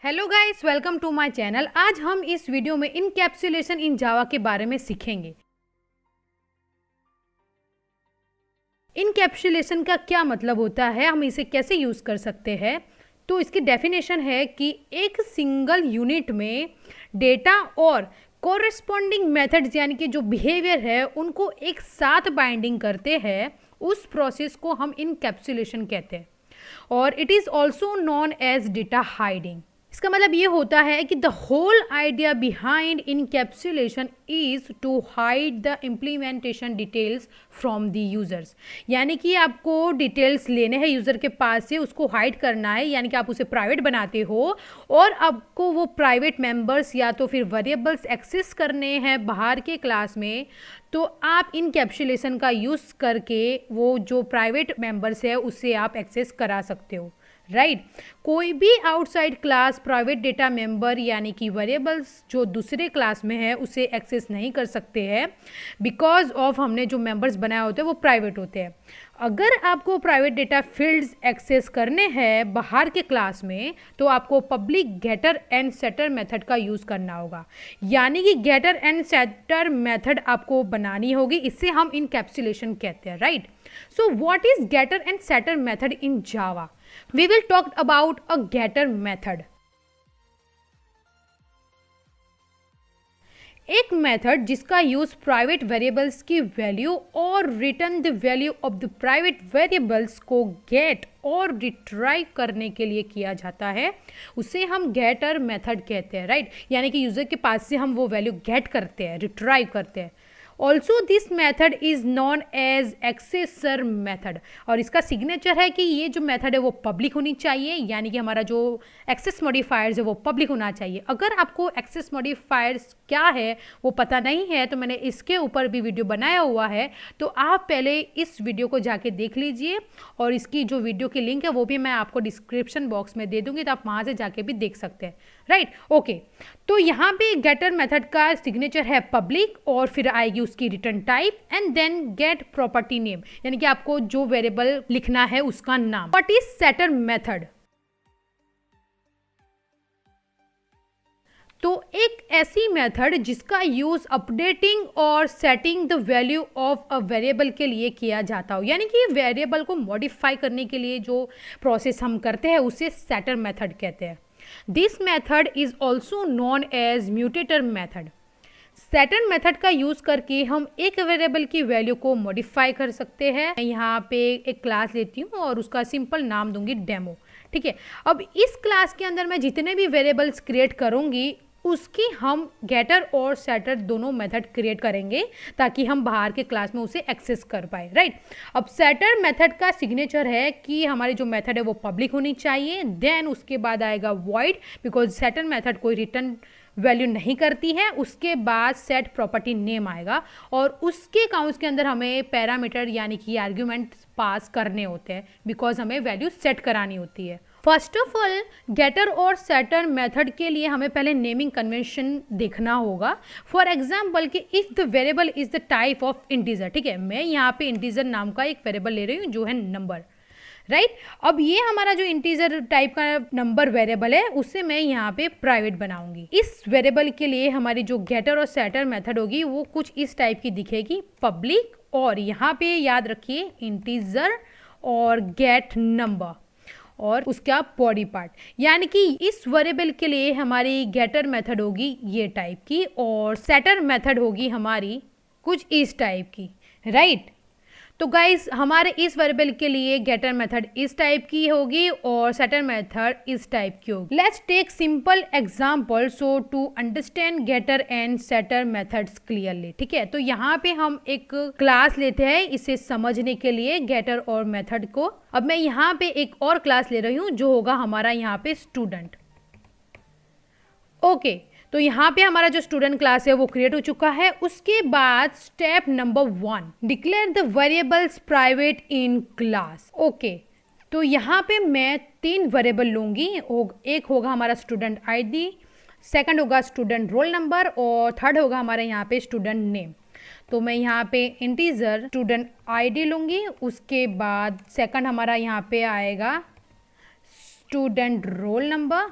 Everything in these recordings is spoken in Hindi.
Hello guys, welcome to my channel. आज हम इस वीडियो में इनकैप्सुलेशन इन जावा के बारे में सीखेंगे। इनकैप्सुलेशन का क्या मतलब होता है, हम इसे कैसे यूज़ कर सकते हैं। तो इसकी डेफिनेशन है कि एक सिंगल यूनिट में डेटा और कोरेस्पॉन्डिंग मेथड्स यानी कि जो बिहेवियर है उनको एक साथ बाइंडिंग करते हैं, उस प्रोसेस को हम इनकैप्सुलेशन कहते हैं। और it is also known as data hiding. इसका मतलब ये होता है कि the whole idea behind encapsulation is to hide the implementation details from the users. यानी कि आपको डिटेल्स लेने हैं यूज़र के पास से, उसको हाइड करना है, यानी कि आप उसे प्राइवेट बनाते हो और आपको वो प्राइवेट मेंबर्स या तो फिर वेरिएबल्स एक्सेस करने हैं बाहर के क्लास में। तो आप इनकैप्सुलेशन का यूज़ करके वो जो प्राइवेट मेंबर्स है उससे आप एक्सेस करा सकते हो, राइट। कोई भी outside class private data member यानी कि वेरिएबल्स जो दूसरे क्लास में है उसे एक्सेस नहीं कर सकते हैं, बिकॉज ऑफ हमने जो मेंबर्स बनाए होते हैं वो प्राइवेट होते हैं। अगर आपको प्राइवेट डेटा फील्ड्स एक्सेस करने हैं बाहर के क्लास में तो आपको public getter and setter method का यूज़ करना होगा, यानी कि गेटर एंड सेटर मेथड आपको बनानी होगी। इससे हम इनकैप्सुलेशन कहते हैं, right. So what is getter and setter method in Java? We will talk about a getter method. एक मेथड जिसका यूज प्राइवेट वेरिएबल्स की वैल्यू और return the value of the private variables को गेट और रिट्राइव करने के लिए किया जाता है, उसे हम गेटर मेथड कहते हैं, राइट। यानी कि यूजर के पास से हम वो वैल्यू गेट करते हैं, रिट्राइव करते हैं। Also this method is known as accessor method. और इसका सिग्नेचर है कि ये जो मेथड है वो पब्लिक होनी चाहिए, यानी कि हमारा जो एक्सेस मॉडिफायर्स है वो पब्लिक होना चाहिए। अगर आपको एक्सेस मॉडिफायर्स क्या है वो पता नहीं है तो मैंने इसके ऊपर भी वीडियो बनाया हुआ है, तो आप पहले इस वीडियो को जाके देख लीजिए और इसकी जो वीडियो की लिंक है वो भी मैं आपको डिस्क्रिप्शन बॉक्स में दे दूंगी, तो आप वहाँ से जाके भी देख सकते हैं, राइट। ओके, तो यहाँ पे गेटर मेथड का सिग्नेचर है पब्लिक और फिर आएगी उसकी return type and then get property name, यानी कि आपको जो वेरिएबल लिखना है उसका नाम। What is setter method? तो एक ऐसी मेथड जिसका यूज अपडेटिंग और setting the value of a variable के लिए किया जाता हो, यानी कि वेरिएबल को मॉडिफाई करने के लिए जो प्रोसेस हम करते हैं उसे सेटर मेथड कहते हैं। This method is also known as mutator method. Setter method का यूज करके हम एक वेरिएबल की वैल्यू को मॉडिफाई कर सकते हैं। मैं यहाँ पे एक क्लास लेती हूँ और उसका सिंपल नाम दूंगी डेमो, ठीक है। अब इस क्लास के अंदर मैं जितने भी वेरिएबल्स क्रिएट करूंगी उसकी हम गेटर और सेटर दोनों मेथड क्रिएट करेंगे ताकि हम बाहर के क्लास में उसे एक्सेस कर पाए, राइट। अब सेटर मेथड का सिग्नेचर है कि हमारी जो मेथड है वो पब्लिक होनी चाहिए, देन उसके बाद आएगा वॉइड, बिकॉज सेटर मेथड कोई रिटर्न वैल्यू नहीं करती है। उसके बाद सेट प्रॉपर्टी नेम आएगा और उसके काउंट्स के अंदर हमें पैरामीटर यानी कि आर्ग्यूमेंट पास करने होते हैं, बिकॉज हमें वैल्यू सेट करानी होती है। फर्स्ट ऑफ ऑल गेटर और सेटर मेथड के लिए हमें पहले नेमिंग कन्वेंशन देखना होगा। फॉर एग्जाम्पल कि if the variable is the type of integer, ठीक है, मैं यहाँ पे इंटीजर नाम का एक वेरिएबल ले रही हूँ जो है नंबर, राइट। अब ये हमारा जो इंटीजर टाइप का नंबर वेरिएबल है उसे मैं यहाँ पे प्राइवेट बनाऊंगी। इस वेरिएबल के लिए हमारी जो गेटर और सेटर मेथड होगी वो कुछ इस टाइप की दिखेगी, पब्लिक, और यहाँ पे याद रखिए इंटीजर और गेट नंबर और उसका बॉडी पार्ट, यानी कि इस वेरिएबल के लिए हमारी गेटर मेथड होगी ये टाइप की और सेटर मेथड होगी हमारी कुछ इस टाइप की, राइट। तो गाइज हमारे इस वेरिएबल के लिए गेटर मेथड इस टाइप की होगी और सेटर मेथड इस टाइप की होगी। Let's take simple example so to understand getter and setter methods clearly, ठीक है। तो यहाँ पे हम एक क्लास लेते हैं इसे समझने के लिए, गेटर और मेथड को। अब मैं यहाँ पे एक और क्लास ले रही हूँ जो होगा हमारा यहाँ पे स्टूडेंट। ओके, तो यहाँ पे हमारा जो स्टूडेंट क्लास है वो क्रिएट हो चुका है। उसके बाद step number 1, declare the variables private in class. Okay, तो यहाँ पे मैं 3 वेरिएबल लूंगी। एक होगा हमारा स्टूडेंट आईडी, सेकंड होगा स्टूडेंट रोल नंबर और थर्ड होगा हमारा यहाँ पे स्टूडेंट नेम। तो मैं यहाँ पे इंटीजर स्टूडेंट आईडी लूंगी, उसके बाद सेकंड हमारा यहाँ पे आएगा स्टूडेंट रोल नंबर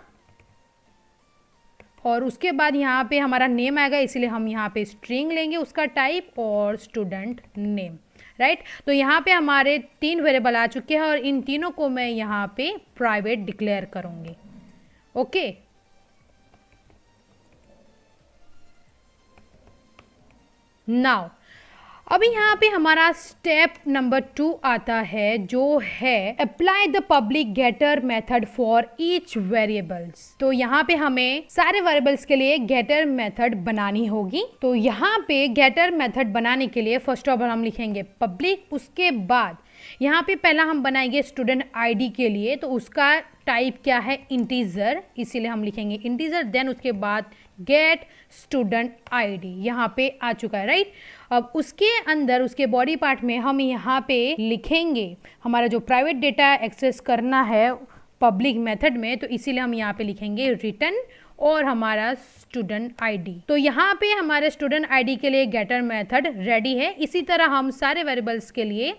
और उसके बाद यहाँ पे हमारा नेम आएगा, इसलिए हम यहाँ पे स्ट्रिंग लेंगे उसका टाइप और स्टूडेंट नेम, राइट। तो यहाँ पे हमारे 3 वेरिएबल आ चुके हैं और इन तीनों को मैं यहाँ पे प्राइवेट डिक्लेयर करूँगी। ओके, नाउ अभी यहाँ पे हमारा स्टेप नंबर 2 आता है, जो है apply the public getter method for each variables. तो यहाँ पे हमें सारे वेरिएबल्स के लिए गेटर मेथड बनानी होगी। तो यहाँ पे गेटर मेथड बनाने के लिए फर्स्ट ऑफ ऑल हम लिखेंगे पब्लिक, उसके बाद यहाँ पे पहला हम बनाएंगे स्टूडेंट आईडी के लिए, तो उसका टाइप क्या है, इंटीजर, इसीलिए हम लिखेंगे इंटीजर। देन उसके बाद गेट स्टूडेंट आईडी यहाँ पे आ चुका है, राइट। अब उसके अंदर उसके बॉडी पार्ट में हम यहाँ पे लिखेंगे हमारा जो प्राइवेट डेटा एक्सेस करना है पब्लिक मेथड में, तो इसीलिए हम यहाँ पे लिखेंगे रिटर्न और हमारा स्टूडेंट आईडी। तो यहाँ पे हमारे स्टूडेंट आईडी के लिए गेटर मेथड रेडी है। इसी तरह हम सारे वेरिएबल्स के लिए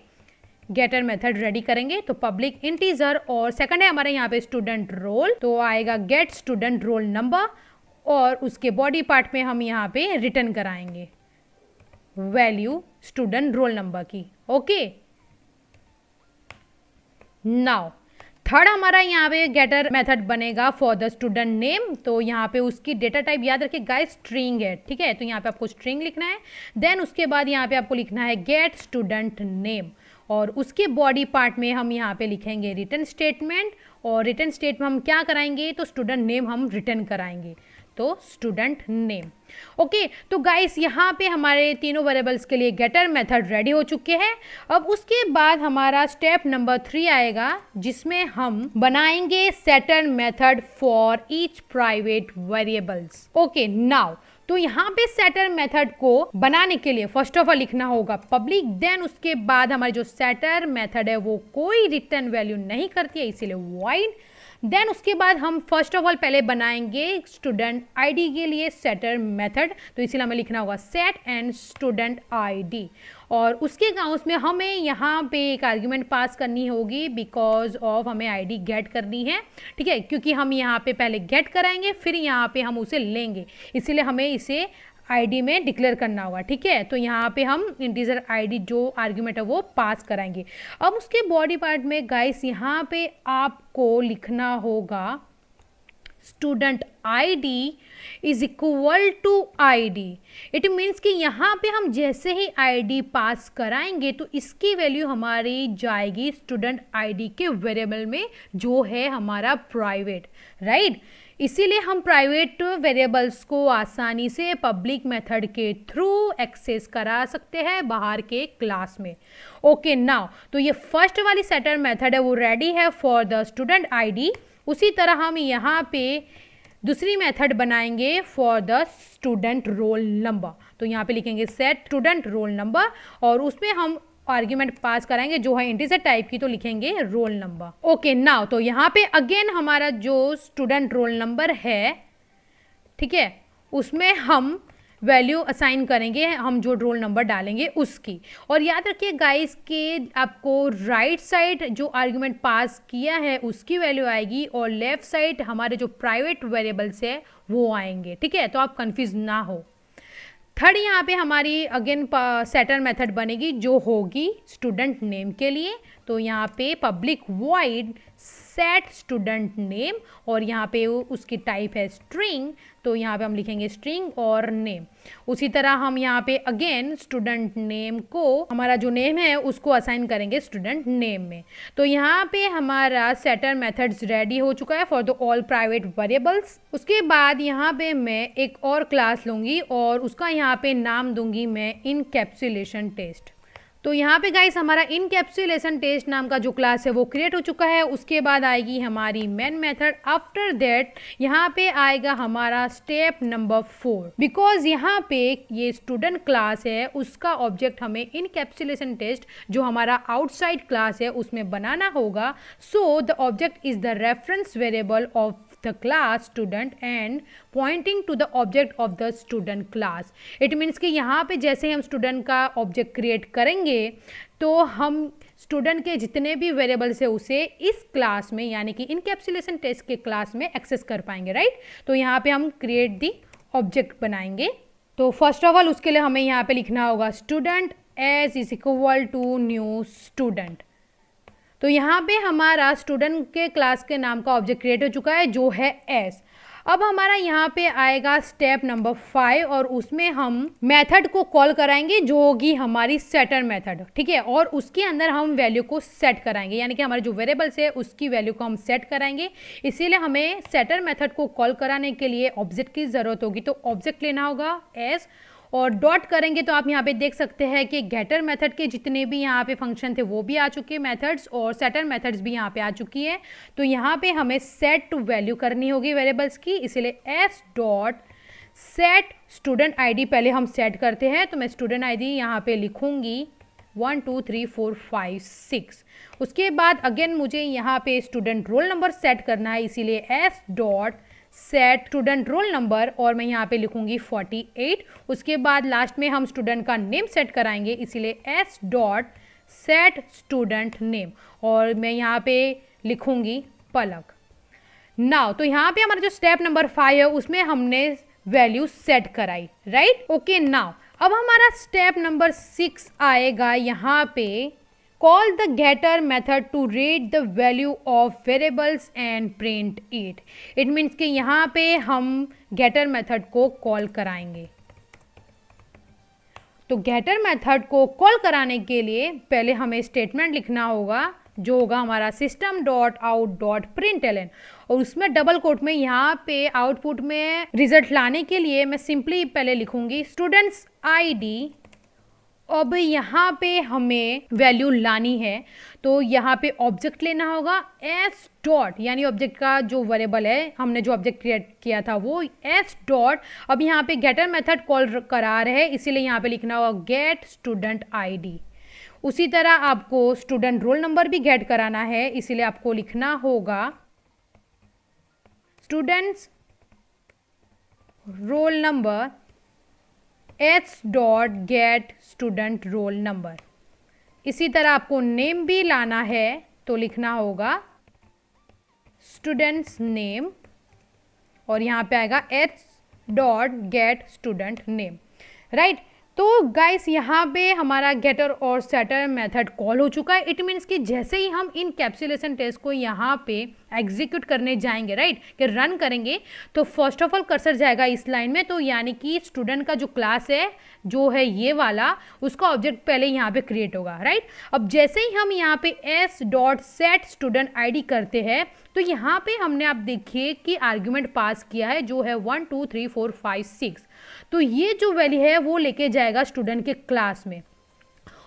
गेटर मेथड रेडी करेंगे। तो पब्लिक इंटीजर और सेकंड है हमारे यहाँ पे स्टूडेंट रोल, तो आएगा गेट स्टूडेंट रोल नंबर और उसके बॉडी पार्ट में हम यहाँ पे रिटर्न कराएंगे वैल्यू स्टूडेंट रोल नंबर की। ओके, नाउ थर्ड हमारा यहाँ पे गेटर मेथड बनेगा फॉर द स्टूडेंट नेम। तो यहाँ पे उसकी डेटा टाइप याद रखिए गाइस स्ट्रिंग है, ठीक है। तो यहाँ पे आपको स्ट्रिंग लिखना है। देन उसके बाद यहाँ पे आपको लिखना है गेट स्टूडेंट नेम और उसके बॉडी पार्ट में हम यहाँ पे लिखेंगे रिटर्न स्टेटमेंट और रिटर्न स्टेटमेंट हम क्या कराएंगे, तो स्टूडेंट नेम हम रिटर्न कराएंगे, तो स्टूडेंट नेम। ओके, तो गाइस यहाँ पे हमारे तीनों वेरिएबल्स के लिए गेटर मेथड रेडी हो चुके हैं। अब उसके बाद हमारा स्टेप नंबर 3 आएगा, जिसमें हम बनाएंगे setter method for each private variables. Okay, now तो यहाँ पे सेटर मेथड को बनाने के लिए फर्स्ट ऑफ ऑल लिखना होगा पब्लिक। देन उसके बाद हमारी जो सेटर मेथड है वो कोई रिटर्न वैल्यू नहीं करती है, इसीलिए वॉइड। देन उसके बाद हम फर्स्ट ऑफ ऑल पहले बनाएंगे स्टूडेंट आईडी के लिए सेटर मेथड, तो इसीलिए हमें लिखना होगा सेट एंड स्टूडेंट आईडी और उसके उसमें हमें यहाँ पे एक आर्ग्यूमेंट पास करनी होगी बिकॉज ऑफ हमें आईडी गेट करनी है, ठीक है, क्योंकि हम यहाँ पे पहले गेट कराएंगे फिर यहाँ पे हम उसे लेंगे, इसीलिए हमें इसे आईडी में डिक्लेयर करना होगा, ठीक है। तो यहाँ पे हम इंटीजर आईडी जो आर्ग्यूमेंट है वो पास कराएंगे। अब उसके बॉडी पार्ट में गाइस यहाँ पे आपको लिखना होगा student ID is equal to ID. It means कि यहाँ पे हम जैसे ही आईडी पास कराएंगे तो इसकी वैल्यू हमारी जाएगी स्टूडेंट आईडी के वेरिएबल में जो है हमारा प्राइवेट, राइट। इसीलिए हम प्राइवेट वेरिएबल्स को आसानी से पब्लिक मेथड के थ्रू एक्सेस करा सकते हैं बाहर के क्लास में। ओके, नाउ तो ये फर्स्ट वाली सेटर मेथड है वो रेडी है फॉर द स्टूडेंट आईडी। उसी तरह हम यहाँ पे दूसरी मेथड बनाएंगे for the student roll number. तो यहाँ पे लिखेंगे सेट स्टूडेंट रोल नंबर और उसमें हम आर्ग्यूमेंट पास कराएंगे जो है इंटीजर टाइप की, तो लिखेंगे रोल नंबर। ओके, नाउ तो यहाँ पे अगेन हमारा जो स्टूडेंट रोल नंबर है, ठीक है, उसमें हम वैल्यू असाइन करेंगे, हम जो रोल नंबर डालेंगे उसकी। और याद रखिए गाइस कि आपको राइट साइड जो आर्ग्यूमेंट पास किया है उसकी वैल्यू आएगी और लेफ्ट साइड हमारे जो प्राइवेट वेरिएबल्स है वो आएंगे, ठीक है, तो आप कंफ्यूज ना हो। थर्ड यहाँ पे हमारी अगेन सेटर मेथड बनेगी जो होगी स्टूडेंट नेम के लिए। तो यहाँ पे public void set student name और यहाँ पे उसकी टाइप है स्ट्रिंग, तो यहाँ पे हम लिखेंगे स्ट्रिंग और नेम। उसी तरह हम यहाँ पे अगेन स्टूडेंट नेम को हमारा जो नेम है उसको असाइन करेंगे स्टूडेंट नेम में। तो यहाँ पे हमारा सेटर मेथड्स रेडी हो चुका है for the all private variables. उसके बाद यहाँ पे मैं एक और क्लास लूँगी और उसका यहाँ पे नाम दूंगी मैं इनकैप्सुलेशन टेस्ट। तो यहाँ पे गाइस हमारा इनकैप्सुलेशन टेस्ट नाम का जो क्लास है वो क्रिएट हो चुका है। उसके बाद आएगी हमारी मेन मेथड। आफ्टर दैट यहाँ पे आएगा हमारा स्टेप नंबर 4, बिकॉज यहाँ पे ये स्टूडेंट क्लास है उसका ऑब्जेक्ट हमें इनकैप्सुलेशन टेस्ट जो हमारा आउटसाइड क्लास है उसमें बनाना होगा। So the object is the reference variable of the class student and pointing to the object of the student class. It means कि यहाँ पे जैसे ही हम स्टूडेंट का ऑब्जेक्ट क्रिएट करेंगे तो हम स्टूडेंट के जितने भी वेरिएबल्स है उसे इस क्लास में यानी कि इनकैप्सुलेशन टेस्ट के क्लास में एक्सेस कर पाएंगे, राइट। तो यहाँ पे हम क्रिएट दी ऑब्जेक्ट बनाएंगे। तो फर्स्ट ऑफ ऑल उसके लिए हमें यहाँ पे लिखना होगा student age is equal to new student. तो यहाँ पे हमारा स्टूडेंट के क्लास के नाम का ऑब्जेक्ट क्रिएट हो चुका है जो है एस। अब हमारा यहाँ पे आएगा स्टेप नंबर 5 और उसमें हम मेथड को कॉल कराएंगे जो होगी हमारी सेटर मेथड, ठीक है। और उसके अंदर हम वैल्यू को सेट कराएंगे यानी कि हमारे जो वेरिएबल्स है उसकी वैल्यू को हम सेट कराएंगे। इसीलिए हमें सेटर मेथड को कॉल कराने के लिए ऑब्जेक्ट की ज़रूरत होगी। तो ऑब्जेक्ट लेना होगा एस और डॉट करेंगे तो आप यहाँ पे देख सकते हैं कि गेटर मेथड के जितने भी यहाँ पे फंक्शन थे वो भी आ चुके हैं मेथड्स, और सेटर मेथड्स भी यहाँ पे आ चुकी है। तो यहाँ पे हमें सेट टू वैल्यू करनी होगी वेरिएबल्स की, इसीलिए S dot set student ID पहले हम सेट करते हैं। तो मैं स्टूडेंट आईडी यहाँ पे लिखूंगी 1 2 3 4 5 6। उसके बाद अगेन मुझे यहाँ पे स्टूडेंट रोल नंबर सेट करना है, इसीलिए S dot set student roll number और मैं यहाँ पे लिखूंगी 48। उसके बाद लास्ट में हम स्टूडेंट का नेम सेट कराएंगे, इसीलिए S dot set student name और मैं यहाँ पे लिखूंगी पलक। नाउ तो यहाँ पे हमारा जो स्टेप नंबर 5 है उसमें हमने वैल्यू सेट कराई, राइट। ओके, नाउ अब हमारा स्टेप नंबर 6 आएगा यहाँ पे call the getter method to read the value of variables and print it। it means कि यहाँ पे हम getter method को कॉल कराएंगे। तो getter method को कॉल कराने के लिए पहले हमें स्टेटमेंट लिखना होगा जो होगा हमारा system dot out dot println और उसमें डबल कोट में यहाँ पे आउटपुट में रिजल्ट लाने के लिए मैं सिंपली पहले लिखूंगी स्टूडेंट्स आईडी। अब यहाँ पे हमें वैल्यू लानी है तो यहाँ पे ऑब्जेक्ट लेना होगा एस डॉट यानी ऑब्जेक्ट का जो वेरिएबल है हमने जो ऑब्जेक्ट क्रिएट किया था वो एस डॉट। अब यहाँ पे गेटर मेथड कॉल करा रहे हैं इसीलिए यहाँ पे लिखना होगा गेट स्टूडेंट आईडी। उसी तरह आपको स्टूडेंट रोल नंबर भी गेट कराना है, इसीलिए आपको लिखना होगा students roll number H dot gate student roll number. इसी तरह आपको नेम भी लाना है तो लिखना होगा स्टूडेंट्स नेम और यहाँ पे आएगा H dot gate student name, right. तो गाइस यहाँ पे हमारा गेटर और सेटर मेथड कॉल हो चुका है। इट मीन्स कि जैसे ही हम इन कैप्सुलेशन टेस्ट को यहाँ पे एग्जीक्यूट करने जाएंगे, राइट, कि रन करेंगे तो फर्स्ट ऑफ ऑल कर्सर जाएगा इस लाइन में। तो यानी कि स्टूडेंट का जो क्लास है जो है ये वाला उसका ऑब्जेक्ट पहले यहाँ पे क्रिएट होगा, राइट। अब जैसे ही हम यहाँ पे S dot set student ID करते हैं तो यहाँ पे हमने आप देखिए कि आर्ग्यूमेंट पास किया है जो है 1 2 3 4 5 6। तो ये जो वैल्यू है वो लेके जाएगा स्टूडेंट के क्लास में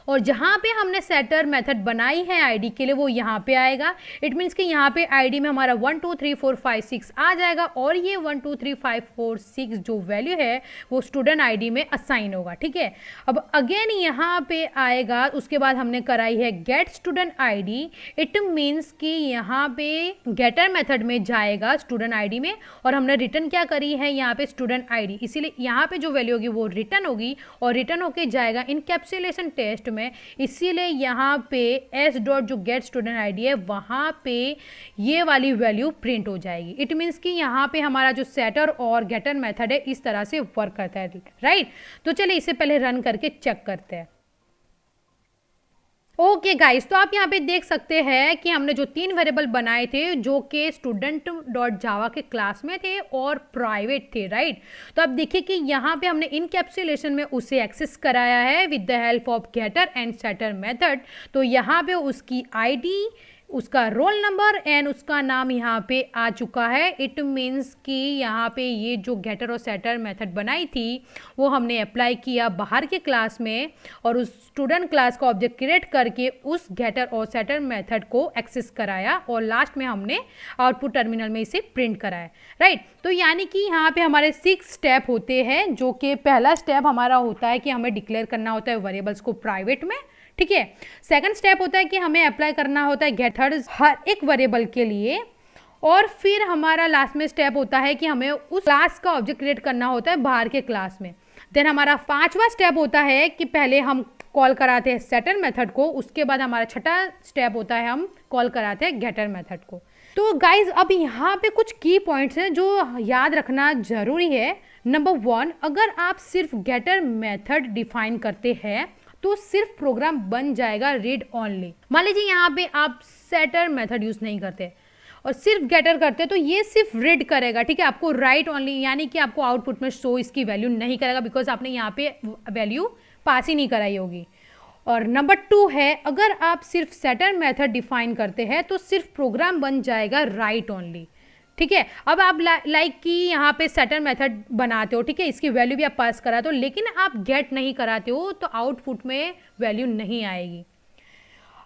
और जहाँ पे हमने सेटर मेथड बनाई है आईडी के लिए वो यहाँ पे आएगा। इट मीन्स कि यहाँ पे आईडी में हमारा 1 2 3 4 5 6 आ जाएगा और ये 1 2 3 5 4 6 जो वैल्यू है वो स्टूडेंट आईडी में असाइन होगा, ठीक है। अब अगेन यहाँ पे आएगा, उसके बाद हमने कराई है get student ID. It means कि यहाँ पे गेटर मेथड में जाएगा स्टूडेंट आईडी में और हमने रिटर्न क्या करी है यहाँ पे स्टूडेंट आईडी, इसीलिए यहाँ पे जो वैल्यू होगी वो रिटर्न होगी और रिटर्न होके जाएगा इनकैप्सुलेशन टेस्ट में। इसीलिए यहाँ पे एस डॉट जो गेट स्टूडेंट आईडी है वहाँ पे ये वाली वैल्यू प्रिंट हो जाएगी। इट मीन्स कि यहाँ पे हमारा जो सेटर और गेटर मेथड है इस तरह से वर्क करता है, राइट। तो चलिए इसे पहले रन करके चेक करते हैं। ओके गाइस, तो आप यहाँ पे देख सकते हैं कि हमने जो 3 वेरिएबल बनाए थे जो कि स्टूडेंट डॉट जावा के क्लास में थे और प्राइवेट थे, राइट। तो आप देखिए कि यहाँ पे हमने इनकैप्सुलेशन में उसे एक्सेस कराया है with the help of getter and setter method. तो यहाँ पे उसकी आईडी, उसका रोल नंबर एंड उसका नाम यहाँ पे आ चुका है। इट मीन्स कि यहाँ पे ये जो गेटर और सेटर मेथड बनाई थी वो हमने अप्लाई किया बाहर के क्लास में और उस स्टूडेंट क्लास का ऑब्जेक्ट क्रिएट करके उस गेटर और सेटर मेथड को एक्सेस कराया और लास्ट में हमने आउटपुट टर्मिनल में इसे प्रिंट कराया, राइट। तो यानी कि यहाँ पे हमारे 6 स्टेप होते हैं, जो कि पहला स्टेप हमारा होता है कि हमें डिक्लेयर करना होता है वेरिएबल्स को प्राइवेट में, ठीक है। सेकंड स्टेप होता है कि हमें अप्लाई करना होता है गेटर्स हर एक वेरिएबल के लिए और फिर हमारा लास्ट में स्टेप होता है कि हमें उस क्लास का ऑब्जेक्ट क्रिएट करना होता है बाहर के क्लास में। देन हमारा 5वां स्टेप होता है कि पहले हम कॉल कराते हैं सेटर मेथड को, उसके बाद हमारा 6ठा स्टेप होता है हम कॉल कराते हैं गेटर मेथड को। तो गाइज अब यहाँ पे कुछ की पॉइंट्स हैं जो याद रखना जरूरी है। नंबर 1, अगर आप सिर्फ गेटर मेथड डिफाइन करते हैं तो सिर्फ प्रोग्राम बन जाएगा रीड ओनली। मान लीजिए यहाँ पे आप सेटर मेथड यूज नहीं करते और सिर्फ गेटर करते तो ये सिर्फ रीड करेगा, ठीक है, आपको राइट ओनली, यानी कि आपको आउटपुट में शो इसकी वैल्यू नहीं करेगा बिकॉज आपने यहाँ पे वैल्यू पास ही नहीं कराई होगी। और नंबर 2 है, अगर आप सिर्फ सेटर मेथड डिफाइन करते हैं तो सिर्फ प्रोग्राम बन जाएगा राइट ओनली, ठीक है। अब आप लाइक कि यहाँ पे सेटर मेथड बनाते हो, ठीक है, इसकी वैल्यू भी आप पास कराते हो, लेकिन आप गेट नहीं कराते हो तो आउटपुट में वैल्यू नहीं आएगी।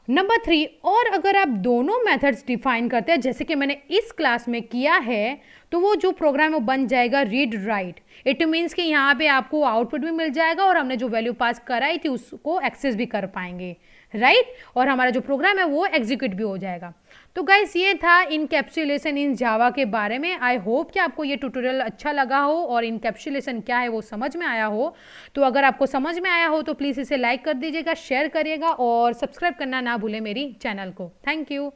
नंबर 3, और अगर आप दोनों मेथड्स डिफाइन करते हैं जैसे कि मैंने इस क्लास में किया है, तो वो जो प्रोग्राम है वो बन जाएगा रीड राइट। इट मीन्स कि यहाँ पे आपको आउटपुट भी मिल जाएगा और हमने जो वैल्यू पास कराई थी उसको एक्सेस भी कर पाएंगे, राइट, और हमारा जो प्रोग्राम है वो एग्जीक्यूट भी हो जाएगा। तो गाइस ये था इनकैप्सुलेशन इन जावा के बारे में। आई होप कि आपको ये ट्यूटोरियल अच्छा लगा हो और इनकैप्सुलेशन क्या है वो समझ में आया हो। तो अगर आपको समझ में आया हो तो प्लीज़ इसे लाइक कर दीजिएगा, शेयर करिएगा और सब्सक्राइब करना ना भूलें मेरी चैनल को। Thank you.